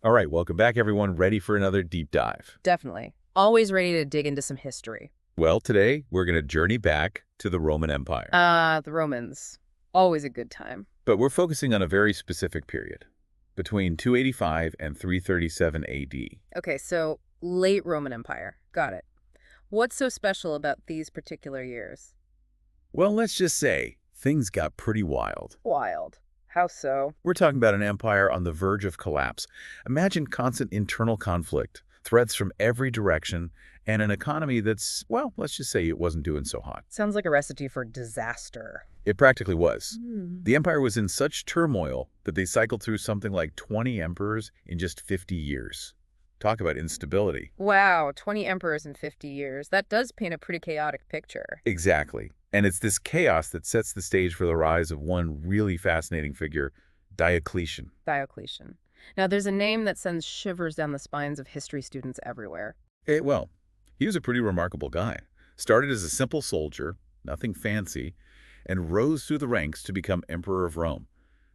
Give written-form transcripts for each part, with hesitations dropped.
All right, welcome back, everyone. Ready for another deep dive? Definitely. Always ready to dig into some history. Well, today we're going to journey back to the Roman Empire, The Romans. Always a good time. but we're focusing on a very specific period, between 285 and 337 AD. Okay, so late Roman Empire. Got it. What's so special about these particular years? Well, let's just say things got pretty wild. Wild. How so? We're talking about an empire on the verge of collapse. Imagine constant internal conflict, threats from every direction, and an economy that's, well, let's just say it wasn't doing so hot. Sounds like a recipe for disaster. It practically was. Hmm. The empire was in such turmoil that they cycled through something like 20 emperors in just 50 years. Talk about instability. Wow, 20 emperors in 50 years. That does paint a pretty chaotic picture. Exactly. And it's this chaos that sets the stage for the rise of one really fascinating figure, Diocletian. Diocletian. Now, there's a name that sends shivers down the spines of history students everywhere. Well, he was a pretty remarkable guy. Started as a simple soldier, nothing fancy, and rose through the ranks to become emperor of Rome.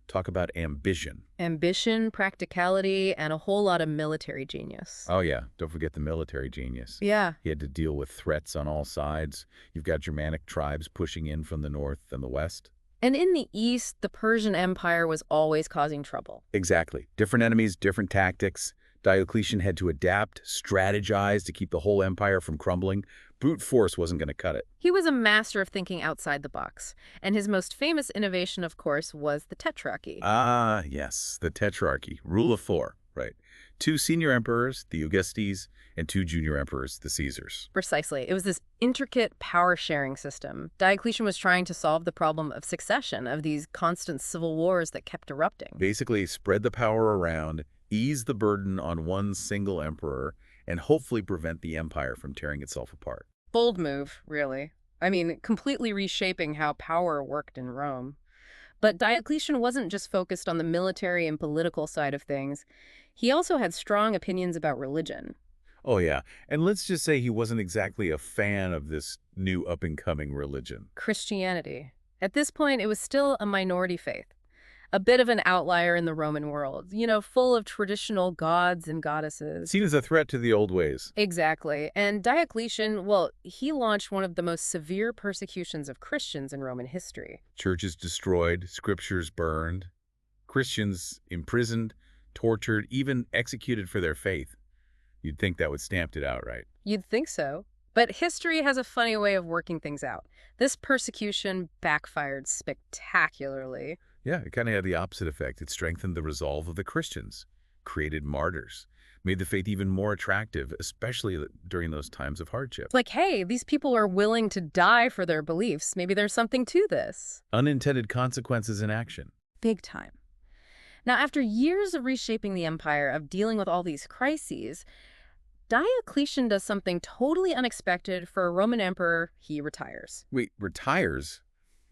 Talk about ambition. Ambition, practicality, and a whole lot of military genius. Oh yeah, don't forget the military genius. Yeah. He had to deal with threats on all sides. You've got Germanic tribes pushing in from the north and the west. And in the East, the Persian Empire was always causing trouble. Exactly. Different enemies, different tactics. Diocletian had to adapt, strategize to keep the whole empire from crumbling. Brute force wasn't going to cut it. He was a master of thinking outside the box. And his most famous innovation, of course, was the Tetrarchy. Ah, yes, the Tetrarchy, rule of four, right. 2 senior emperors, the Augustes, and 2 junior emperors, the Caesars. Precisely. It was this intricate power-sharing system. Diocletian was trying to solve the problem of succession, of these constant civil wars that kept erupting. Basically, spread the power around, ease the burden on one single emperor, and hopefully prevent the empire from tearing itself apart. Bold move, really. I mean, completely reshaping how power worked in Rome. But Diocletian wasn't just focused on the military and political side of things. He also had strong opinions about religion. Oh yeah, and let's just say he wasn't exactly a fan of this new up-and-coming religion. Christianity. At this point, it was still a minority faith. A bit of an outlier in the Roman world, full of traditional gods and goddesses. Seen as a threat to the old ways. Exactly. And Diocletian, well, he launched one of the most severe persecutions of Christians in Roman history. Churches destroyed, scriptures burned, Christians imprisoned, tortured, even executed for their faith. You'd think that would stamp it out, right? You'd think so. But history has a funny way of working things out. This persecution backfired spectacularly. Yeah, it kind of had the opposite effect. It strengthened the resolve of the Christians, created martyrs, made the faith even more attractive, especially during those times of hardship. Like, hey, these people are willing to die for their beliefs. Maybe there's something to this. Unintended consequences in action. Big time. Now, after years of reshaping the empire, of dealing with all these crises, Diocletian does something totally unexpected for a Roman emperor. He retires. Wait, retires?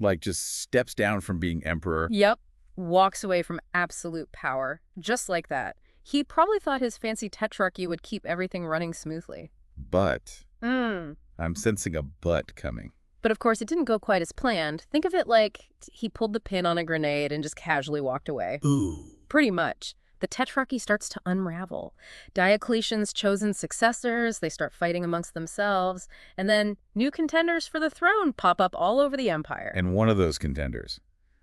Like just steps down from being emperor? Yep. Walks away from absolute power. Just like that. He probably thought his fancy tetrarchy would keep everything running smoothly. But Hmm. I'm sensing a but coming. But of course, it didn't go quite as planned. Think of it like he pulled the pin on a grenade and just casually walked away. Ooh. Pretty much. The Tetrarchy starts to unravel. Diocletian's chosen successors, they start fighting amongst themselves, and then new contenders for the throne pop up all over the empire. And one of those contenders,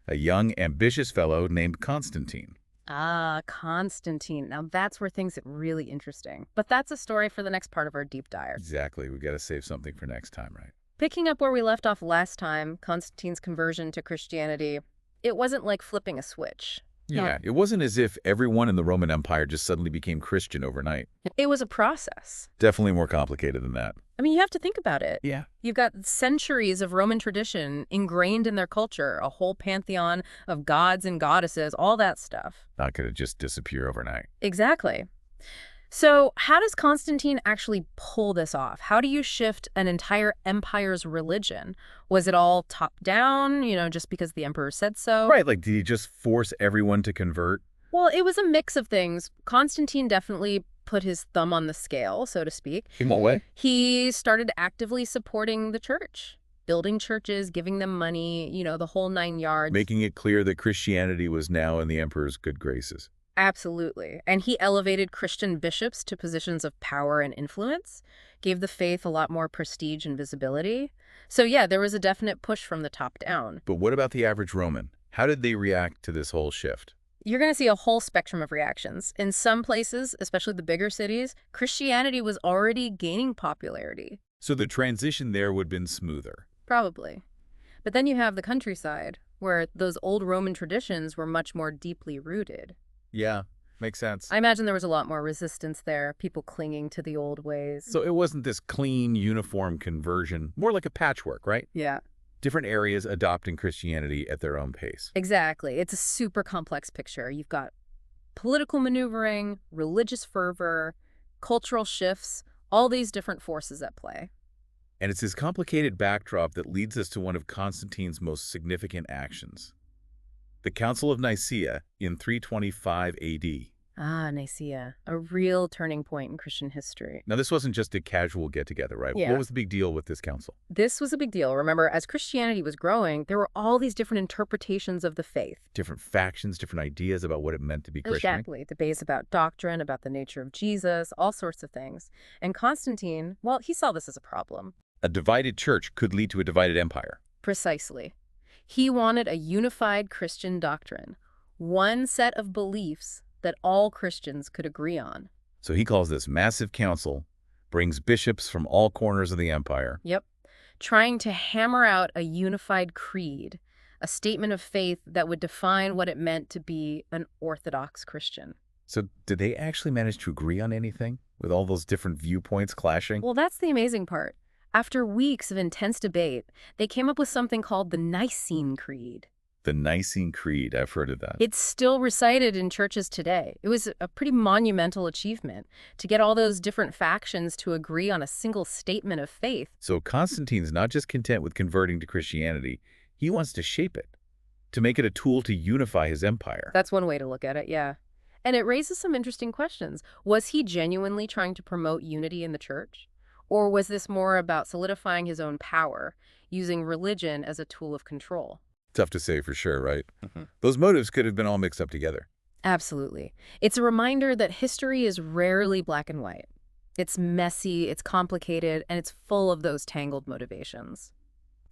a young, ambitious fellow named Constantine. Ah, Constantine. Now that's where things get really interesting. But that's a story for the next part of our deep dive. Exactly. We got to save something for next time, right? Picking up where we left off last time, Constantine's conversion to Christianity, it wasn't like flipping a switch. Yeah, it wasn't as if everyone in the Roman Empire just suddenly became Christian overnight. It was a process. Definitely more complicated than that. I mean, you have to think about it. Yeah. You've got centuries of Roman tradition ingrained in their culture, a whole pantheon of gods and goddesses, all that stuff. Not going to just disappear overnight. Exactly. So how does Constantine actually pull this off? How do you shift an entire empire's religion? Was it all top-down, just because the emperor said so? Right, like did he just force everyone to convert? Well, it was a mix of things. Constantine definitely put his thumb on the scale, so to speak. In what way? He started actively supporting the church, building churches, giving them money, the whole 9 yards. Making it clear that Christianity was now in the emperor's good graces. Absolutely. And he elevated Christian bishops to positions of power and influence, gave the faith a lot more prestige and visibility. So yeah, there was a definite push from the top down. But what about the average Roman? How did they react to this whole shift? You're going to see a whole spectrum of reactions. In some places, especially the bigger cities, Christianity was already gaining popularity. So the transition there would have been smoother. Probably. But then you have the countryside, where those old Roman traditions were much more deeply rooted. Yeah, makes sense. I imagine there was a lot more resistance there, people clinging to the old ways. So it wasn't this clean, uniform conversion, more like a patchwork, right? Yeah, Different areas adopting Christianity at their own pace. exactly. It's a super complex picture. You've got political maneuvering, religious fervor, cultural shifts, all these different forces at play. And it's this complicated backdrop that leads us to one of Constantine's most significant actions. The Council of Nicaea in 325 AD. Ah, Nicaea, a real turning point in Christian history. Now, this wasn't just a casual get-together, right? Yeah. What was the big deal with this council? This was a big deal. Remember, as Christianity was growing, there were all these different interpretations of the faith. Different factions, different ideas about what it meant to be Christian. Exactly. Debates about doctrine, about the nature of Jesus, all sorts of things. And Constantine, well, he saw this as a problem. A divided church could lead to a divided empire. Precisely. He wanted a unified Christian doctrine, one set of beliefs that all Christians could agree on. So he calls this massive council, brings bishops from all corners of the empire. Yep. Trying to hammer out a unified creed, a statement of faith that would define what it meant to be an Orthodox Christian. So did they actually manage to agree on anything, with all those different viewpoints clashing? Well, that's the amazing part. After weeks of intense debate, they came up with something called the Nicene Creed. The Nicene Creed, I've heard of that. It's still recited in churches today. It was a pretty monumental achievement to get all those different factions to agree on a single statement of faith. So Constantine's not just content with converting to Christianity, he wants to shape it, to make it a tool to unify his empire. That's one way to look at it, yeah. And it raises some interesting questions. Was he genuinely trying to promote unity in the church? Or was this more about solidifying his own power, using religion as a tool of control? Tough to say for sure, right? Those motives could have been all mixed up together. Absolutely. It's a reminder that history is rarely black and white. It's messy, it's complicated, and it's full of those tangled motivations.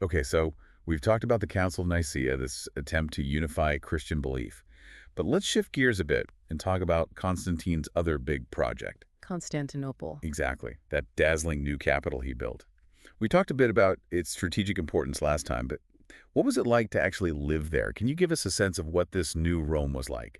Okay, so we've talked about the Council of Nicaea, this attempt to unify Christian belief. But let's shift gears a bit and talk about Constantine's other big project. Constantinople. Exactly, that dazzling new capital he built. We talked a bit about its strategic importance last time, but what was it like to actually live there? Can you give us a sense of what this new Rome was like?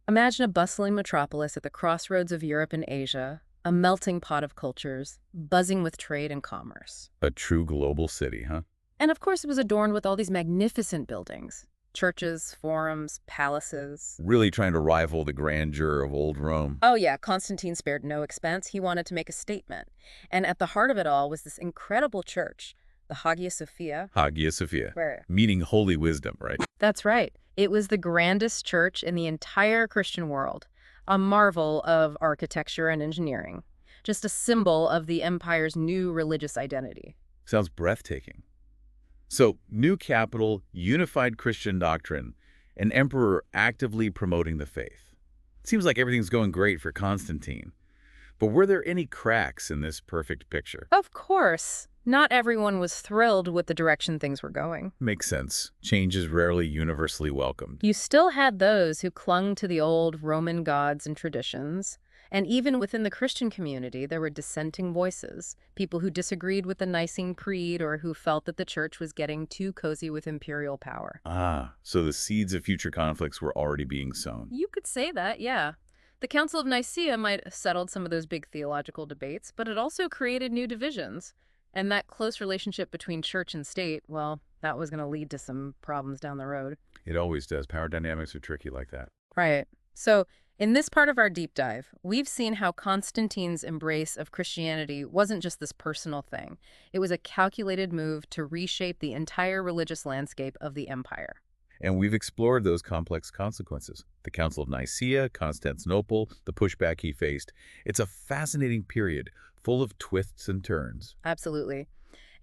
Imagine a bustling metropolis at the crossroads of Europe and Asia, a melting pot of cultures, buzzing with trade and commerce. A true global city, huh? And of course, it was adorned with all these magnificent buildings. Churches, forums, palaces. Really trying to rival the grandeur of old Rome. Oh yeah, Constantine spared no expense. He wanted to make a statement. And at the heart of it all was this incredible church, the Hagia Sophia. Hagia Sophia, Where? meaning holy wisdom, right? That's right. It was the grandest church in the entire Christian world, a marvel of architecture and engineering, just a symbol of the empire's new religious identity. Sounds breathtaking. So, new capital, unified Christian doctrine, an emperor actively promoting the faith. Seems like everything's going great for Constantine. But were there any cracks in this perfect picture? Of course, not everyone was thrilled with the direction things were going. Makes sense. Change is rarely universally welcomed. You still had those who clung to the old Roman gods and traditions. And even within the Christian community, there were dissenting voices, people who disagreed with the Nicene Creed or who felt that the church was getting too cozy with imperial power. Ah, so the seeds of future conflicts were already being sown. You could say that, yeah. The Council of Nicaea might have settled some of those big theological debates, but it also created new divisions. And that close relationship between church and state, well, that was going to lead to some problems down the road. It always does. Power dynamics are tricky like that. Right. So, in this part of our deep dive, we've seen how Constantine's embrace of Christianity wasn't just this personal thing. It was a calculated move to reshape the entire religious landscape of the empire. And we've explored those complex consequences. The Council of Nicaea, Constantinople, the pushback he faced. It's a fascinating period, full of twists and turns. Absolutely.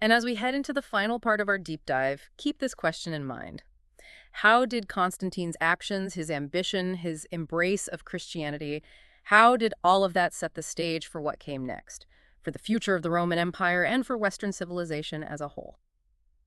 And as we head into the final part of our deep dive, keep this question in mind. How did Constantine's actions, his ambition, his embrace of Christianity, how did all of that set the stage for what came next, for the future of the Roman Empire and for Western civilization as a whole?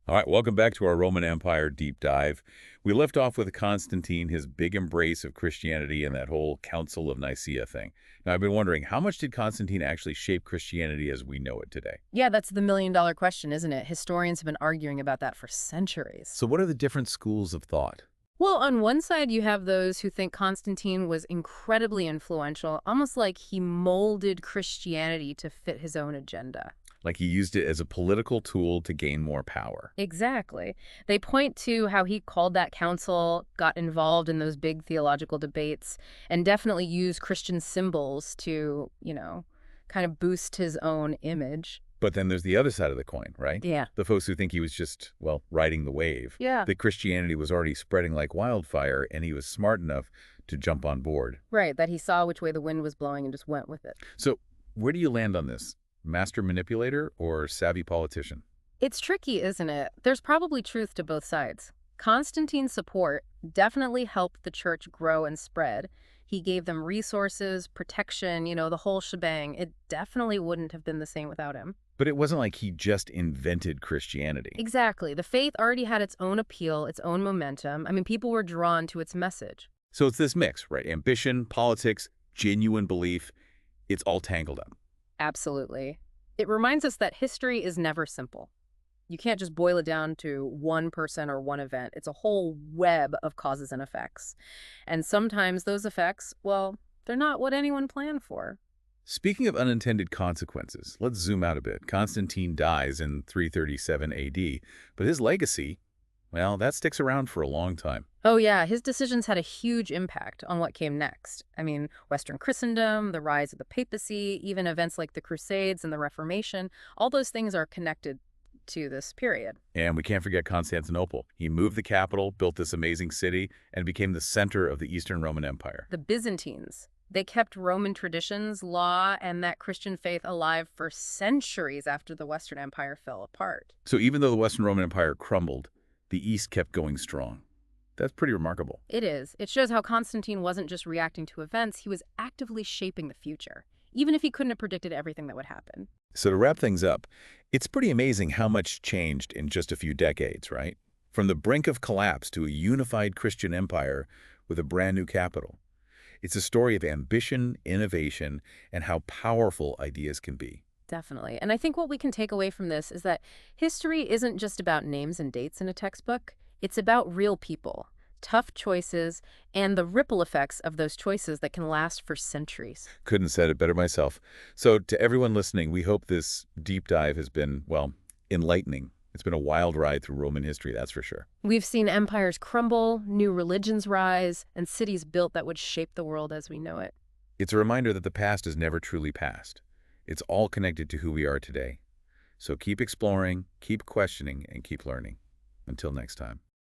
All right, welcome back to our Roman Empire deep dive. We left off with Constantine, his big embrace of Christianity and that whole Council of Nicaea thing. Now, I've been wondering, how much did Constantine actually shape Christianity as we know it today? Yeah, that's the million-dollar question, isn't it? Historians have been arguing about that for centuries. So what are the different schools of thought? Well, on one side, you have those who think Constantine was incredibly influential, almost like he molded Christianity to fit his own agenda. Like he used it as a political tool to gain more power. Exactly. They point to how he called that council, got involved in those big theological debates, and definitely used Christian symbols to, kind of boost his own image. But then there's the other side of the coin, right? Yeah. The folks who think he was just, well, riding the wave. Yeah. That Christianity was already spreading like wildfire, and he was smart enough to jump on board. Right, that he saw which way the wind was blowing and just went with it. So where do you land on this? Master manipulator or savvy politician? It's tricky, isn't it? There's probably truth to both sides. Constantine's support definitely helped the church grow and spread. He gave them resources, protection, the whole shebang. It definitely wouldn't have been the same without him. But it wasn't like he just invented Christianity. Exactly. The faith already had its own appeal, its own momentum. I mean, people were drawn to its message. So it's this mix, right? Ambition, politics, genuine belief. It's all tangled up. Absolutely. It reminds us that history is never simple. You can't just boil it down to one person or one event. It's a whole web of causes and effects. And sometimes those effects, well, they're not what anyone planned for. Speaking of unintended consequences, let's zoom out a bit. Constantine dies in 337 AD, but his legacy, well, that sticks around for a long time. Oh yeah, his decisions had a huge impact on what came next. I mean, Western Christendom, the rise of the papacy, even events like the Crusades and the Reformation, all those things are connected to this period. And we can't forget Constantinople. He moved the capital, built this amazing city, and became the center of the Eastern Roman Empire. The Byzantines, they kept Roman traditions, law, and that Christian faith alive for centuries after the Western Empire fell apart. So even though the Western Roman Empire crumbled, the East kept going strong. That's pretty remarkable. It is. It shows how Constantine wasn't just reacting to events, he was actively shaping the future, even if he couldn't have predicted everything that would happen. So to wrap things up, it's pretty amazing how much changed in just a few decades, right? From the brink of collapse to a unified Christian empire with a brand new capital. It's a story of ambition, innovation, and how powerful ideas can be. Definitely. And I think what we can take away from this is that history isn't just about names and dates in a textbook. It's about real people, tough choices, and the ripple effects of those choices that can last for centuries. Couldn't have said it better myself. So to everyone listening, we hope this deep dive has been, well, enlightening. It's been a wild ride through Roman history, that's for sure. We've seen empires crumble, new religions rise, and cities built that would shape the world as we know it. It's a reminder that the past is never truly past. It's all connected to who we are today. So keep exploring, keep questioning, and keep learning. Until next time.